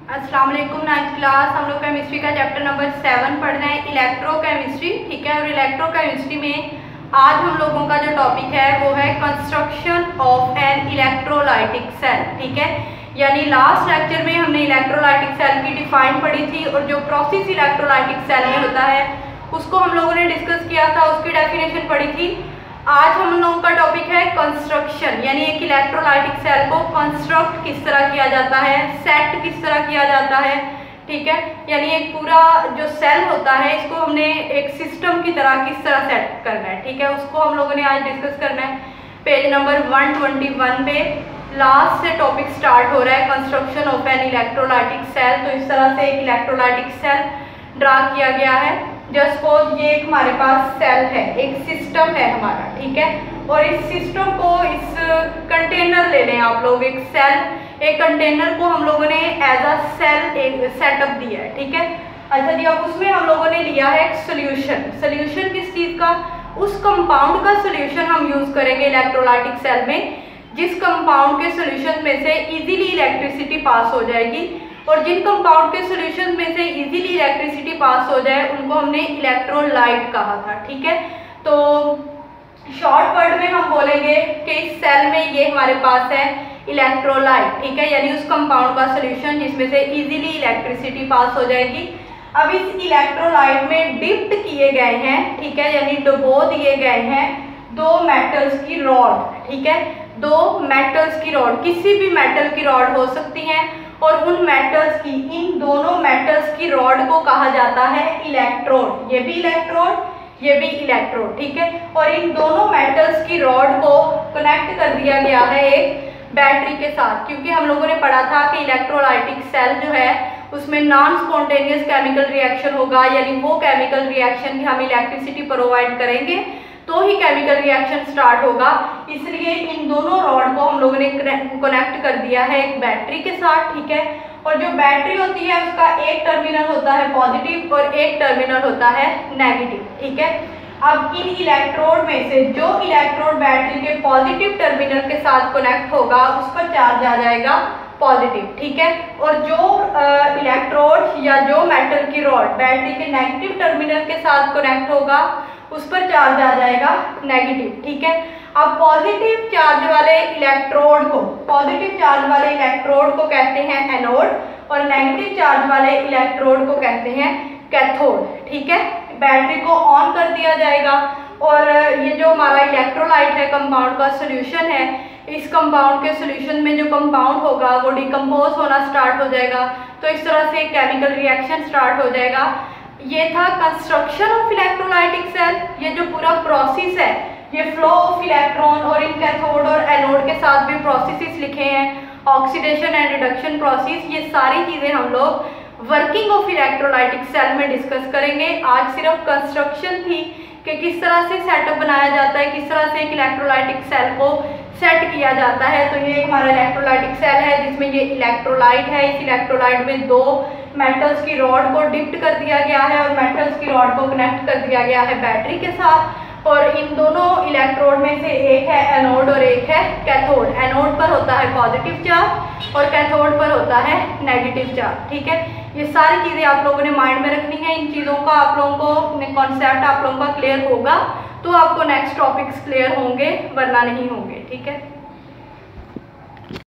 अस्सलाम वालेकुम। 9th class हम लोग केमिस्ट्री का चैप्टर नंबर 7 पढ़ रहे हैं, इलेक्ट्रोकेमिस्ट्री। ठीक है, और इलेक्ट्रोकेमिस्ट्री में आज हम लोगों का जो टॉपिक है वो है construction of an electrolytic cell. ठीक है, यानी लास्ट लेक्चर में हमने इलेक्ट्रोलाइटिक सेल की डिफाइन पढ़ी थी और जो प्रोसेस इलेक्ट्रोलाइटिक सेल में होता है उसको हम लोगों ने डिस्कस किया था, उसकी डेफिनेशन पढ़ी थी। आज हम लोगों का टॉपिक है कंस्ट्रक्शन, यानी एक इलेक्ट्रोलाइटिक सेल को कंस्ट्रक्ट किस तरह किया जाता है, सेट किस तरह किया जाता है। ठीक है, यानी एक पूरा जो सेल होता है इसको हमने एक सिस्टम की तरह किस तरह सेट करना है। ठीक है, उसको हम लोगों ने आज डिस्कस करना है। पेज नंबर 121 पे लास्ट से टॉपिक स्टार्ट हो रहा है, construction of an electrolytic cell. तो इस तरह से एक इलेक्ट्रोलाइटिक सेल ड्रा किया गया है। जस्ट सपोज ये एक हमारे पास सेल है, एक सिस्टम है हमारा। ठीक है, और इस सिस्टम को, इस कंटेनर ले लें आप लोग, एक सेल, एक कंटेनर को हम लोगों ने एज अ सेल एक सेटअप दिया है। ठीक है, अच्छा जी, अब उसमें हम लोगों ने लिया है एक सोल्यूशन। सोल्यूशन किस चीज़ का? उस कंपाउंड का सोल्यूशन हम यूज करेंगे इलेक्ट्रोलाइटिक सेल में, जिस कंपाउंड के सोल्यूशन में से इजीली इलेक्ट्रिसिटी पास हो जाएगी। और जिन कंपाउंड के सॉल्यूशन में से इजीली इलेक्ट्रिसिटी पास हो जाए उनको हमने इलेक्ट्रोलाइट कहा था। ठीक है, तो शॉर्ट वर्ड में हम बोलेंगे कि इस सेल में ये हमारे पास है इलेक्ट्रोलाइट। ठीक है, यानी उस कंपाउंड का सॉल्यूशन जिसमें से इजीली इलेक्ट्रिसिटी पास हो जाएगी। अब इस इलेक्ट्रोलाइट में डिप्ट किए गए हैं, ठीक है, यानी डुबो दिए गए हैं दो मेटल्स की रॉड। ठीक है, दो मेटल्स की रॉड, किसी भी मेटल की रॉड हो सकती हैं, और उन मेटल्स की, इन दोनों मेटल्स की रॉड को कहा जाता है इलेक्ट्रोड। ये भी इलेक्ट्रोड, ये भी इलेक्ट्रोड। ठीक है, और इन दोनों मेटल्स की रॉड को कनेक्ट कर दिया गया है एक बैटरी के साथ, क्योंकि हम लोगों ने पढ़ा था कि इलेक्ट्रोलाइटिक सेल जो है उसमें नॉन स्पॉन्टेनियस केमिकल रिएक्शन होगा, यानी वो केमिकल रिएक्शन की हम इलेक्ट्रिसिटी प्रोवाइड करेंगे तो ही केमिकल रिएक्शन स्टार्ट होगा। इसलिए इन दोनों रॉड को हम लोगों ने कनेक्ट कर दिया है एक बैटरी के साथ। ठीक है, और जो बैटरी होती है उसका एक टर्मिनल होता है पॉजिटिव और एक टर्मिनल होता है नेगेटिव। ठीक है, अब इन इलेक्ट्रोड में से जो इलेक्ट्रोड बैटरी के पॉजिटिव टर्मिनल के साथ कनेक्ट होगा उस पर चार्ज आ जाएगा पॉजिटिव। ठीक है, और जो इलेक्ट्रोड या जो मेटल की रॉड बैटरी के नेगेटिव टर्मिनल के साथ कनेक्ट होगा उस पर चार्ज आ जाएगा नेगेटिव। ठीक है, अब पॉजिटिव चार्ज वाले इलेक्ट्रोड को, पॉजिटिव चार्ज वाले इलेक्ट्रोड को कहते हैं एनोड और नेगेटिव चार्ज वाले इलेक्ट्रोड को कहते हैं कैथोड। ठीक है, बैटरी को ऑन कर दिया जाएगा और ये जो हमारा इलेक्ट्रोलाइट है, कंपाउंड का सोल्यूशन है, इस कंपाउंड के सोल्यूशन में जो कंपाउंड होगा वो डिकम्पोज होना स्टार्ट हो जाएगा। तो इस तरह से केमिकल रिएक्शन स्टार्ट हो जाएगा। ये था कंस्ट्रक्शन ऑफ इलेक्ट्रोलाइटिक सेल। ये जो पूरा प्रोसेस है, ये फ्लो ऑफ इलेक्ट्रॉन, और इन कैथोड और एनोड के साथ भी प्रोसेसेस लिखे हैं, ऑक्सीडेशन एंड रिडक्शन प्रोसेस। ये सारी चीज़ें हम लोग वर्किंग ऑफ इलेक्ट्रोलाइटिक सेल में डिस्कस करेंगे। आज सिर्फ कंस्ट्रक्शन थी कि किस तरह से सेटअप बनाया जाता है, किस तरह से एक इलेक्ट्रोलाइटिक सेल को सेट किया जाता है। तो ये हमारा इलेक्ट्रोलाइटिक सेल है जिसमें ये इलेक्ट्रोलाइट है। इस इलेक्ट्रोलाइट में दो मेटल्स की रॉड को डिप्ट कर दिया गया है और मेटल्स की रॉड को कनेक्ट कर दिया गया है बैटरी के साथ। और इन दोनों इलेक्ट्रोड में से एक है एनोड और एक है कैथोड। एनोड पर होता है पॉजिटिव चार्ज और कैथोड पर होता है नेगेटिव चार्ज। ठीक है, ये सारी चीज़ें आप लोगों ने माइंड में रखनी है। इन चीज़ों का आप लोगों को कॉन्सेप्ट आप लोगों का क्लियर होगा तो आपको नेक्स्ट टॉपिक्स क्लियर होंगे, वरना नहीं होंगे। ठीक है।